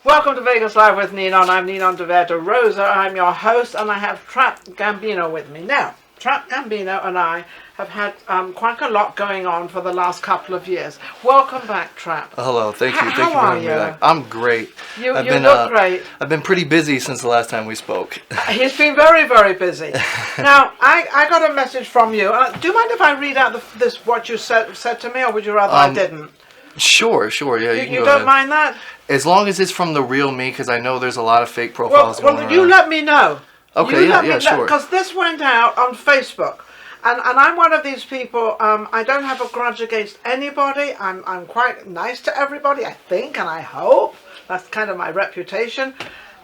Welcome to Vegas Live with Ninon. I'm Ninon de Rosa. I'm your host, and I have Trap Gambino with me. Now, Trap Gambino and I have had quite a lot going on for the last couple of years. Welcome back, Trap. Hello, thank you. Thank you for having me back. I'm great. You look great. I've been pretty busy since the last time we spoke. He's been very, very busy. Now, I got a message from you. Do you mind if I read out what you said to me, or would you rather I didn't? Sure, yeah. You don't mind that? As long as it's from the real me, because I know there's a lot of fake profiles going around. You let me know. Okay, yeah, sure. Because this went out on Facebook. And I'm one of these people, I don't have a grudge against anybody. I'm quite nice to everybody, I think, and I hope. That's kind of my reputation.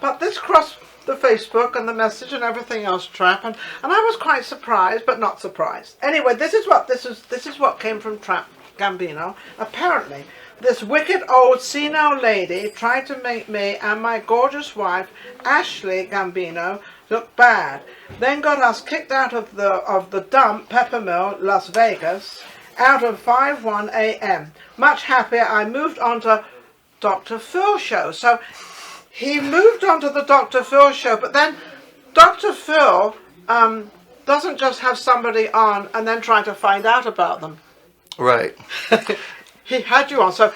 But this crossed the Facebook and the message and everything else, Trap, and I was quite surprised, but not surprised. Anyway, this is what came from Trap Gambino. Apparently, this wicked old senile lady tried to make me and my gorgeous wife, Ashley Gambino, look bad. Then got us kicked out of the dump, Peppermill, Las Vegas, out of 5:01 a.m. Much happier, I moved on to Dr. Phil show. So he moved on to the Dr. Phil show, but then Dr. Phil doesn't just have somebody on and then try to find out about them. Right. He had you on. So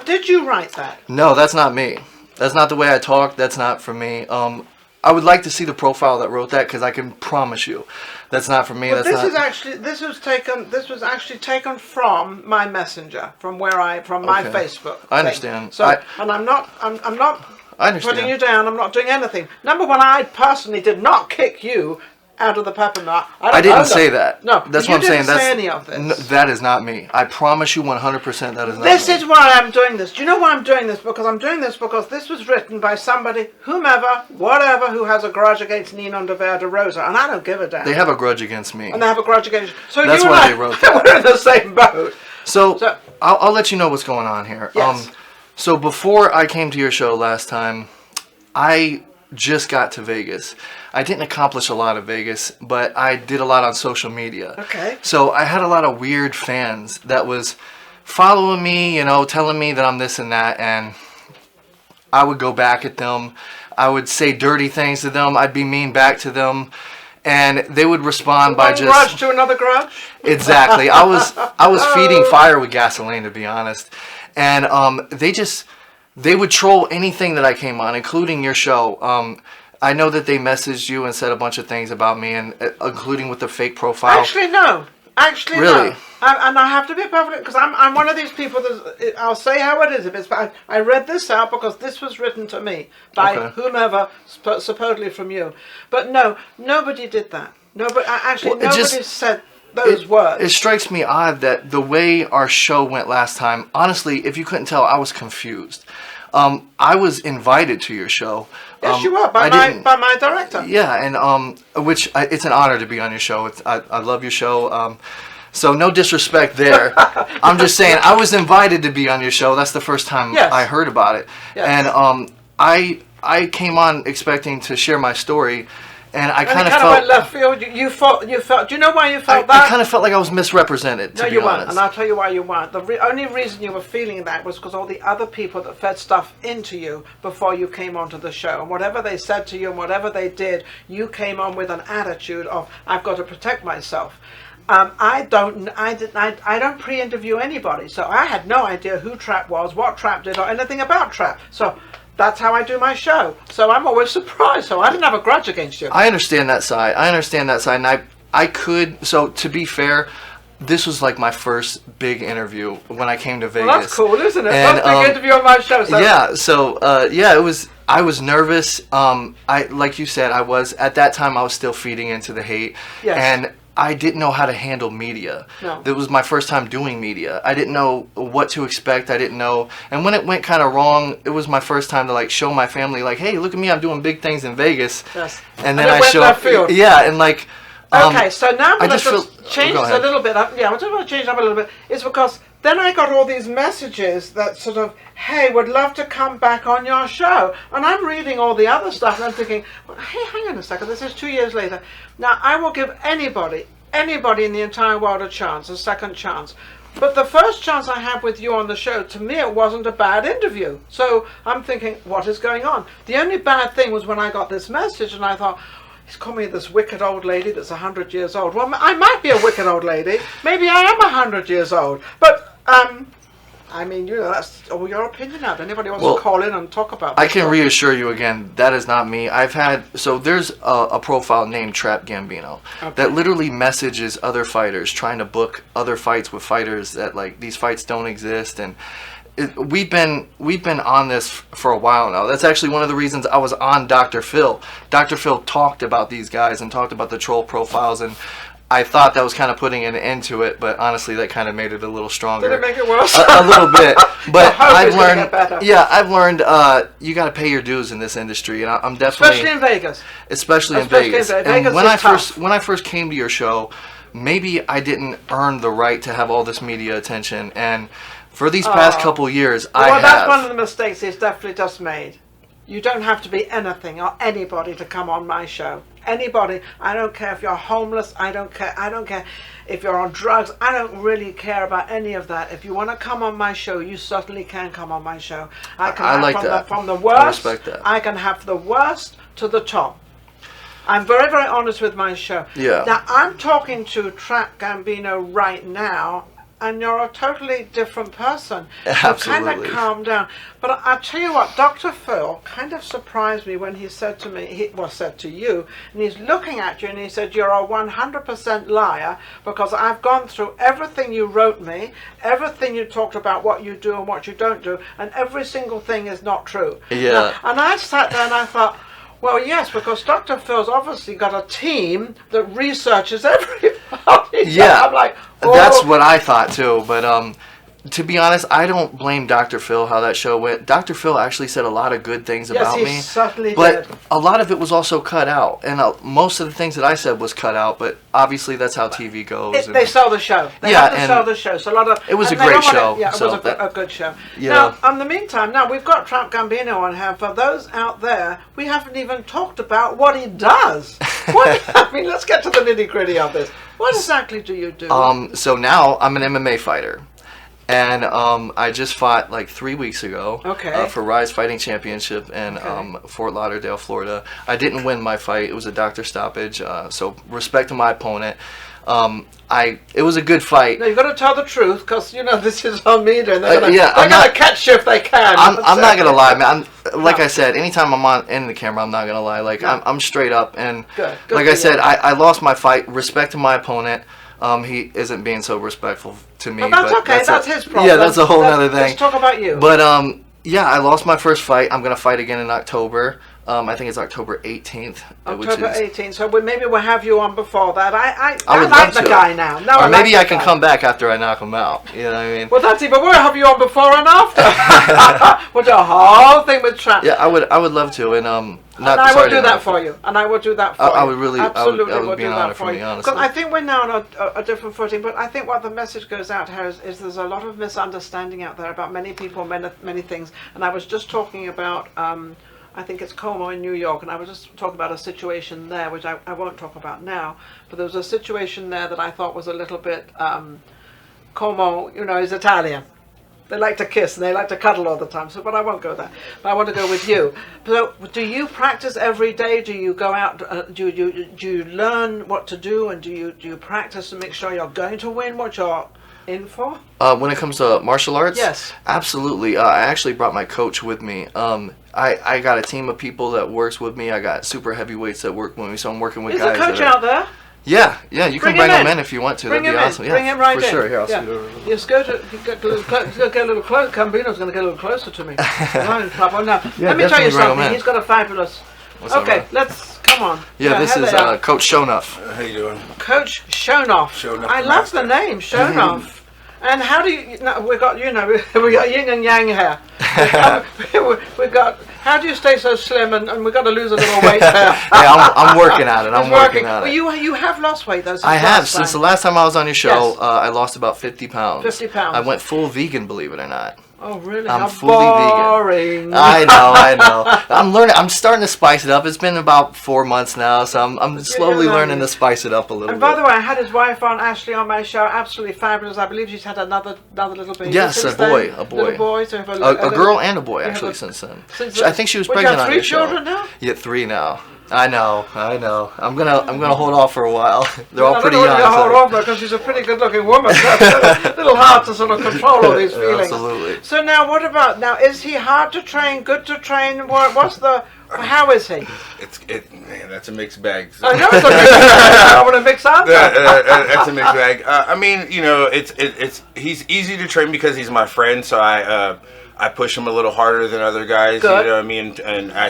did you write that? No, that's not me. That's not the way I talk. That's not for me. I would like to see the profile that wrote that, because I can promise you that's not for me. But this was actually taken from my messenger, from my Facebook. I understand. So I'm not I understand. putting you down. I'm not doing anything. Number one, I personally did not kick you out of the Peppermill. I didn't say that. No, that's what I'm saying. That's any of this. No, that is not me. I promise you 100% that is not me. This is why I'm doing this. Do you know why I'm doing this? Because I'm doing this because this was written by somebody, whomever, whatever, who has a grudge against Ninon de Rosa, and I don't give a damn. They have a grudge against me. And they have a grudge against you. So that's you why and they wrote that. We're in the same boat. So I'll let you know what's going on here. Yes. So before I came to your show last time, I just got to Vegas. I didn't accomplish a lot of Vegas, but I did a lot on social media. Okay. So I had a lot of weird fans that was following me, telling me that I'm this and that, and I would go back at them. I would say dirty things to them. I'd be mean back to them, and they would respond by just... One grudge to another grudge? Exactly. I was feeding fire with gasoline, to be honest, and they would troll anything that I came on, including your show. I know that they messaged you and said a bunch of things about me, and including with the fake profile. Actually, no. Really? No. And I have to be perfect, because I'm one of these people that I'll say how it is. If it's, I read this out because this was written to me by whomever, supposedly from you. But no, nobody did that. Nobody said those words. It strikes me odd that the way our show went last time, honestly, if you couldn't tell, I was confused. I was invited to your show. Yes, you were, by my director. Yeah, and it's an honor to be on your show. I love your show. So no disrespect there. I'm just saying, I was invited to be on your show. That's the first time I heard about it. Yes. And I came on expecting to share my story. And I kind of felt went left field. You felt. Do you know why you felt that? I kind of felt like I was misrepresented. To be you weren't, honest. and I'll tell you why you weren't. The only reason you were feeling that was because all the other people that fed stuff into you before you came onto the show, and whatever they said to you and whatever they did, you came on with an attitude of I've got to protect myself. I don't pre-interview anybody, so I had no idea who Trap was, what Trap did, or anything about Trap. So that's how I do my show. So I'm always surprised. So I didn't have a grudge against you. I understand that side. And I could, so to be fair, this was like my first big interview when I came to Vegas. Well, that's cool, isn't it? First big interview on my show. It was. I was nervous. Like you said, at that time I was still feeding into the hate. Yes. And I didn't know how to handle media. No. That was my first time doing media. I didn't know what to expect. I didn't know. And when it went kind of wrong, it was my first time to show my family, hey, look at me, I'm doing big things in Vegas. Yes. And then I show up. Yeah, and okay, so now I'm going to change this a little bit. I just want to change it up a little bit. It's because then I got all these messages that sort of, hey, would love to come back on your show. And I'm reading all the other stuff and I'm thinking, well, hey, hang on a second, this is 2 years later. Now, I will give anybody in the entire world a second chance. But the first chance I had with you on the show, to me, it wasn't a bad interview. So I'm thinking, what is going on? The only bad thing was when I got this message and I thought, he's calling me this wicked old lady that's 100 years old. Well, I might be a wicked old lady. Maybe I am 100 years old. But, I mean, that's all your opinion now. If anybody wants to call in and talk about this, I can reassure you again, that is not me. There's a profile named Trap Gambino that literally messages other fighters trying to book other fights with fighters that, like, these fights don't exist. And we've been on this for a while now. That's actually one of the reasons I was on Dr. Phil. Dr. Phil talked about these guys and talked about the troll profiles, and I thought that was kind of putting an end to it, but honestly, that kind of made it a little stronger. Did it make it worse? A little bit. But I've learned you got to pay your dues in this industry, and I'm definitely, especially in Vegas. Especially in Vegas. And when I first came to your show, maybe I didn't earn the right to have all this media attention, and for these past couple years, I have. That's one of the mistakes he's definitely just made. You don't have to be anything or anybody to come on my show. Anybody. I don't care if you're homeless. I don't care if you're on drugs. I don't really care about any of that. If you want to come on my show, you certainly can come on my show. I can from the worst. I respect that. I can have the worst to the top. I'm very, very honest with my show. Yeah. Now, I'm talking to Trap Gambino right now, and you're a totally different person. Absolutely. So kind of calm down. But I'll tell you what, Dr. Phil kind of surprised me when he said to me, said to you, and he's looking at you and he said, you're a 100% liar because I've gone through everything you wrote me, everything you talked about what you do and what you don't do, and every single thing is not true. Yeah. Now, and I sat there and I thought, well, yes, because Dr. Phil's obviously got a team that researches everybody. Yeah, I'm like, that's what I thought too. But to be honest, I don't blame Dr. Phil how that show went. Dr. Phil actually said a lot of good things about me. Yes, he certainly but did. A lot of it was also cut out, and most of the things that I said was cut out. But obviously, that's how TV goes. They sell the show. They have to sell the show. So it was a great show. Yeah, it was a good show. Now, in the meantime, we've got Trap Gambino on here. For those out there, we haven't even talked about what he does. Let's get to the nitty gritty of this. What exactly do you do? So now I'm an MMA fighter. And I just fought like 3 weeks ago for Rise Fighting Championship in Fort Lauderdale, Florida. I didn't win my fight. It was a doctor stoppage. So respect to my opponent. It was a good fight. Now you've got to tell the truth because this is on media and they're gonna catch you if they can. I'm not gonna lie, man. Like I said, anytime I'm in the camera, I'm not gonna lie. Like I'm straight up, and good like I said, I lost my fight. Respect to my opponent. He isn't being so respectful to me. But that's okay. That's his problem. Yeah, that's a whole other thing. Let's talk about you. But I lost my first fight. I'm gonna fight again in October. I think it's October 18th. October 18th. So maybe we'll have you on before that. I would like love the to. guy now. Or maybe I can come back after I knock him out. You know what I mean? Well, that's even. We'll have you on before and after. We'll do a whole thing with Trap. Yeah, I would love to, and I will do that for you. And I will do that for you. I would really, absolutely, I would be an honor for me, honestly. Because I think we're now on a different footing. But I think what the message goes out here is there's a lot of misunderstanding out there about many people, many things. And I was just talking about. I think it's Como in New York, and I was just talking about a situation there, which I won't talk about now, but there was a situation there that I thought was a little bit, Como, is Italian. They like to kiss and they like to cuddle all the time, but I won't go there. But I want to go with you. So do you practice every day? Do you go out, do you learn what to do, and do you practice to make sure you're going to win what you're in for? When it comes to martial arts? Yes. Absolutely. I actually brought my coach with me. I got a team of people that works with me. I got super heavyweights that work with me, so I'm working with guys. Is the coach out there? Yeah, you can bring him in if you want to. That'd be awesome. Yeah, bring him right for in. sure. Here, I'll scoot over. Just get a little close. Gambino's going to get a little closer to me. Let me tell you something. He's got a fabulous. Come on. Yeah, this is Coach Shonoff. How you doing? Coach Shonoff. I love the name Shonoff. And how do you? We got we got yin and yang here. we got. How do you stay so slim and we got to lose a little weight there? Yeah, I'm working at it. I'm working at it. Well, you have lost weight though. I have since the last time I was on your show. Yes. I lost about 50 pounds. 50 pounds. I went full vegan, believe it or not. Oh, really? I'm How fully boring. vegan. I know. I'm learning. I'm starting to spice it up. It's been about 4 months now, so I'm slowly learning to spice it up a little bit. And by the way, I had his wife on, Ashley, on my show. Absolutely fabulous. I believe she's had another little baby. Yes, a boy. Little boy. So a girl and a boy, actually, since then. I think she was pregnant on your show. You have 3 children now? Yeah, 3 now. I know. I'm gonna hold off for a while. They're all pretty young. I don't want to hold off because she's a pretty good-looking woman. So it's a little hard to sort of control all these feelings. Absolutely. So now, what about now? Is he hard to train? Good to train? How is he? Man, that's a mixed bag. I know it's a mixed bag. I want to mix up. That's a mixed bag. I mean, he's easy to train because he's my friend. So I push him a little harder than other guys. Good. You know what I mean? And I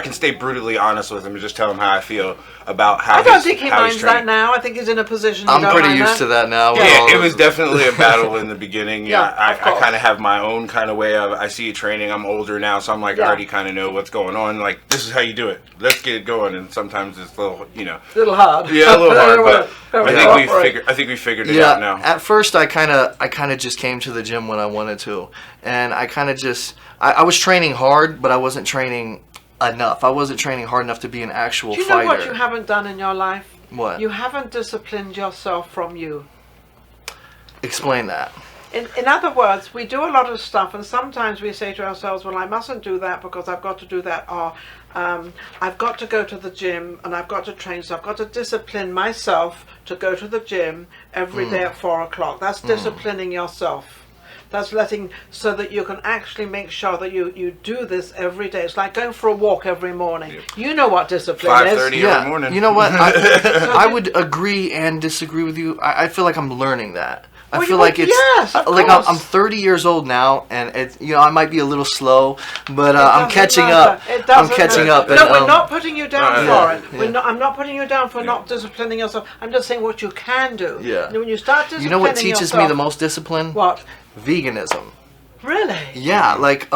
can stay brutally honest with him and just tell him how I feel about how I don't think he minds that now. I think he's in a position. I'm pretty used to that now. Yeah, it was definitely a battle in the beginning. Yeah, I kind of have my own kind of way of I see it training. I'm older now, so I'm like I already kind of know what's going on. Like, this is how you do it. Let's get it going. And sometimes it's a little, little hard. Yeah, a little hard. But I think we figured it out now. At first, I kind of just came to the gym when I wanted to, and I kind of just I was training hard, but I wasn't training enough. I wasn't training hard enough to be an actual fighter. Do you know what you haven't done in your life? What? You haven't disciplined yourself from you. Explain that. In other words, we do a lot of stuff, and sometimes we say to ourselves, well, I mustn't do that because I've got to do that, or I've got to go to the gym and I've got to train, so I've got to discipline myself to go to the gym every day at 4 o'clock. That's disciplining yourself. That's so that you can actually make sure that you do this every day. It's like going for a walk every morning. Yep. You know what discipline is. 5:30 every morning. You know what? I would agree and disagree with you. I feel like I'm learning that. I feel like it's like I'm 30 years old now, and I might be a little slow, but I'm catching up. I'm catching up. No, we're not putting you down for it. Yeah. I'm not putting you down for not disciplining yourself. I'm just saying what you can do. Yeah. When you start disciplining yourself. You know what teaches me the most discipline? What? Veganism. Really? Yeah, like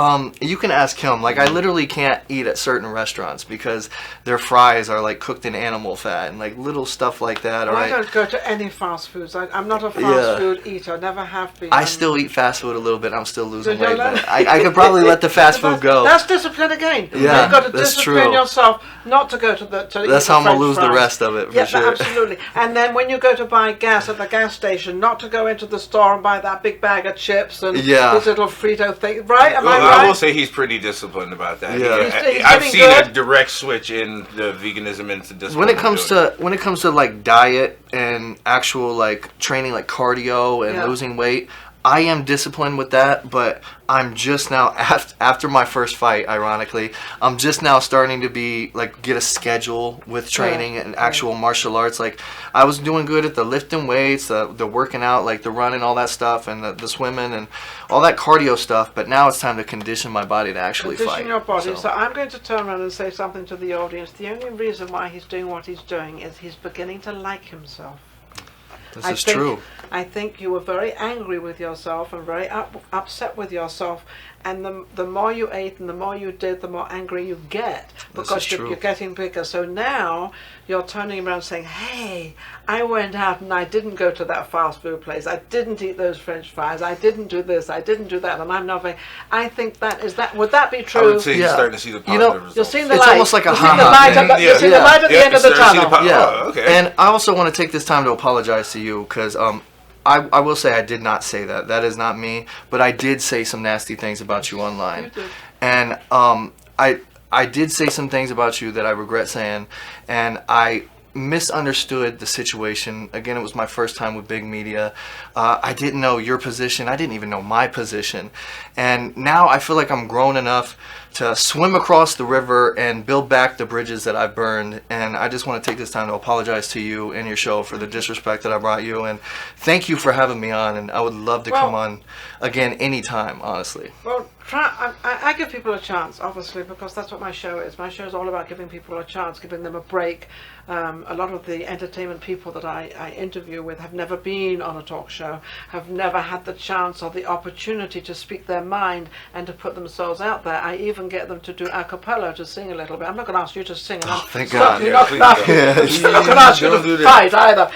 you can ask him. Like, I literally can't eat at certain restaurants because their fries are like cooked in animal fat and like little stuff like that. Well, I don't go to any fast foods. I'm not a fast food eater. Never have been. I still eat fast food a little bit. I'm still losing weight. But I could probably let the fast food go. That's discipline again. Yeah, you've got to discipline yourself not to go to the. That's how I'm gonna lose the rest of it. For sure. Absolutely. And then when you go to buy gas at the gas station, not to go into the store and buy that big bag of chips and this little Frito thing. Right? Am I right? I will say he's pretty disciplined about that. Yeah. I've seen a direct switch in the veganism into discipline. When it comes to like diet and actual like training, like cardio and losing weight, I am disciplined with that, but I'm just now, after my first fight, ironically, I'm just now starting to get a schedule with training and actual martial arts. Like, I was doing good at the lifting weights, the working out, like the running, all that stuff, and the swimming and all that cardio stuff, but now it's time to condition my body to actually fight. Condition your body. So I'm going to turn around and say something to the audience. The only reason why he's doing what he's doing is he's beginning to like himself. This is true. I think you were very angry with yourself and very upset with yourself, and the more you ate and the more you did, the more angry you get because you're getting bigger. So now you're turning around saying, hey, I went out and I didn't go to that fast food place. I didn't eat those French fries. I didn't do this. I didn't do that. And I'm not very... I think would that be true? I would say you're starting to see the positive results. You're seeing the light. It's almost like a You're seeing the light at the end of the tunnel. Oh, okay. And I also want to take this time to apologize to you because I will say I did not say that. That is not me. But I did say some nasty things about you online. You did. And I did say some things about you that I regret saying. And I misunderstood the situation. Again, it was my first time with big media. I didn't know your position. I didn't even know my position. And now I feel like I'm grown enough to swim across the river and build back the bridges that I've burned. And I just want to take this time to apologize to you and your show for the disrespect that I brought you. And thank you for having me on. And I would love to come on again anytime, honestly. Well, I give people a chance, obviously, because that's what my show is. My show is all about giving people a chance, giving them a break. A lot of the entertainment people that I interview with have never been on a talk show, have never had the chance or the opportunity to speak their mind and to put themselves out there. I even get them to do a cappella, to sing a little bit. I'm not going to ask you to sing. Oh, thank God. I'm not going to ask you to fight either.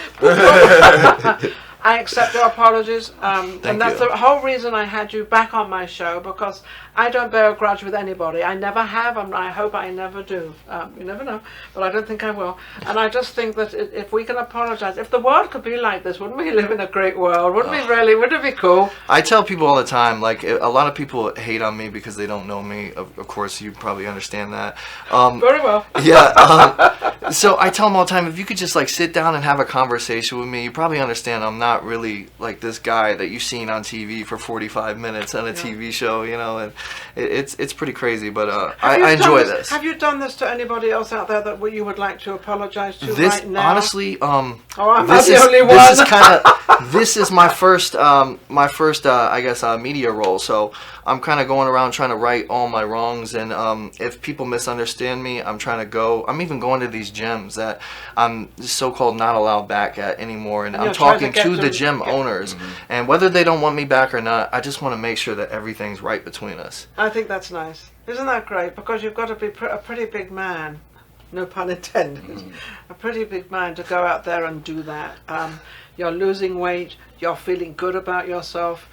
I accept your apologies, and that's you. the whole reason I had you back on my show, because I don't bear a grudge with anybody. I never have, and I hope I never do. You never know, but I don't think I will. And I just think that if we can apologize, if the world could be like this, wouldn't we live in a great world? Wouldn't we really? Wouldn't it be cool? I tell people all the time, like, a lot of people hate on me because they don't know me. Of course, you probably understand that. Very well. Yeah. So I tell them all the time, if you could just like sit down and have a conversation with me, you probably understand I'm not really like this guy that you've seen on TV for 45 minutes on a TV show, you know, and it's pretty crazy, but I enjoy this. Have you done this to anybody else out there that you would like to apologize to this, right now? Honestly, I'm not the only one. This is kind of this is my first I guess media role, so I'm kind of going around trying to right all my wrongs, and if people misunderstand me, I'm even going to these gyms that I'm so-called not allowed back at anymore, and I'm talking to the gym owners, and whether they don't want me back or not, I just want to make sure that everything's right between us. I think that's nice. Isn't that great? Because you've got to be a pretty big man, no pun intended, a pretty big man to go out there and do that. You're losing weight, you're feeling good about yourself.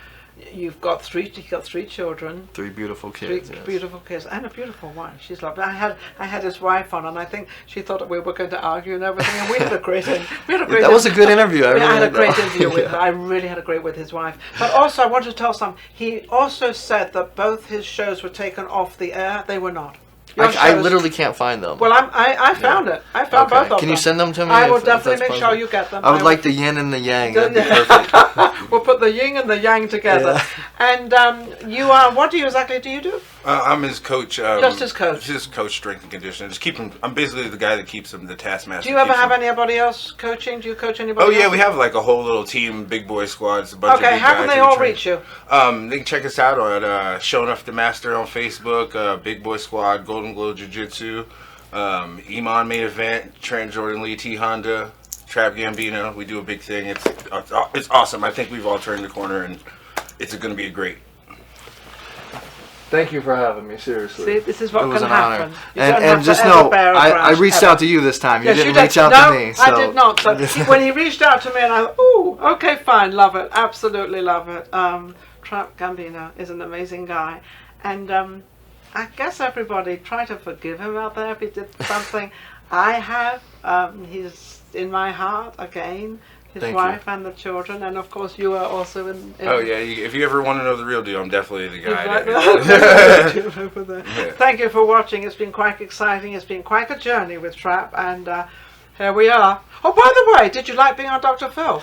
You've got three children. 3 beautiful kids. Three beautiful kids and a beautiful wife. She's lovely. I had his wife on, and I think she thought that we were going to argue and everything. And we had a great That was a good interview. I had a great interview with her. I really had a great with his wife. But also, I wanted to tell some. He also said that both his shows were taken off the air. They were not. I literally can't find them. Well, I found it. I found both of them. Can you send them to me? I will definitely make sure you get them. I would like the yin and the yang. That'd be perfect. We'll put the yin and the yang together. Yeah. And you are, what exactly do you do? I'm his coach. Just his coach. His coach, strength and conditioning. Just keep him. I'm basically the guy that keeps him, the taskmaster. Do you ever have anybody else coaching? Do you coach anybody else? Oh yeah, we have like a whole little team, big boy squads, a bunch of big guys. Okay, how can they all reach you? They can check us out on Showing Off the Master on Facebook, Big Boy Squad, Golden Glow Jiu-Jitsu, Iman Main Event, Trent Jordan Lee T Honda, Trap Gambino. We do a big thing. It's awesome. I think we've all turned the corner, and it's going to be a great. Thank you for having me, seriously. See, this is what it was can an happen. Honor. And just know, I reached out to you this time. You didn't reach out to me. So. I did not. So when he reached out to me, and I thought, ooh, okay, fine, love it. Absolutely love it. Trap Gambino is an amazing guy. And I guess everybody try to forgive him out there if he did something. I have. He's in my heart again. His wife and the children, and of course you are also in oh yeah, if you ever want to know the real deal, I'm definitely the guy. Yeah. Thank you for watching. It's been quite exciting. It's been quite a journey with Trap, and here we are. Oh, by the way, did you like being on Dr. Phil?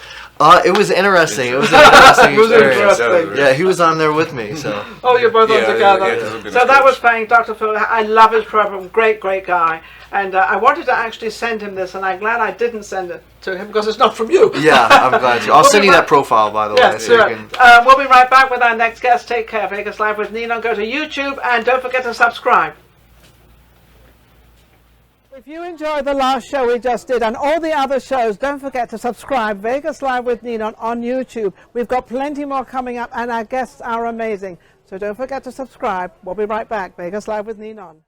It was interesting. It was an interesting experience. Interesting. Yeah, he was on there with me. So. Oh, you're both on together. So that was playing Dr. Phil. I love his program. Great guy. And I wanted to actually send him this, and I'm glad I didn't send it to him because it's not from you. Yeah, I'm glad to. I'll send you that profile, by the way. So you can... we'll be right back with our next guest. Take care. Vegas Live with Ninon. Go to YouTube, and don't forget to subscribe. If you enjoyed the last show we just did and all the other shows, don't forget to subscribe. Vegas Live with Ninon on YouTube. We've got plenty more coming up, and our guests are amazing. So don't forget to subscribe. We'll be right back. Vegas Live with Ninon.